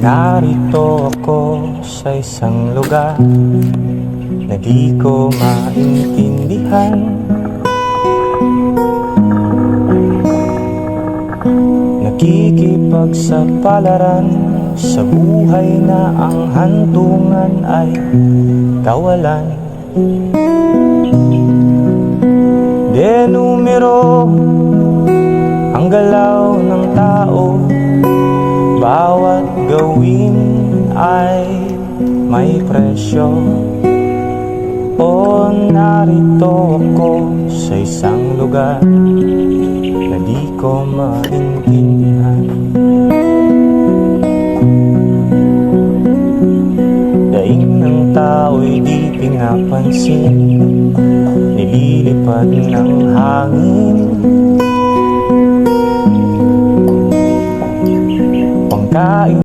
Narito ako sa isang lugar na di ko maintindihan. Nakikipagsapalaran sa buhay na ang hantungan ay kawalan. De numero ang galaw ng tao, bawat gawin ay may presyo. O narito ako sa isang lugar na di ko maintindihan. Daing ng tao'y di pinapansin, nililipad ng hangin. Pangkain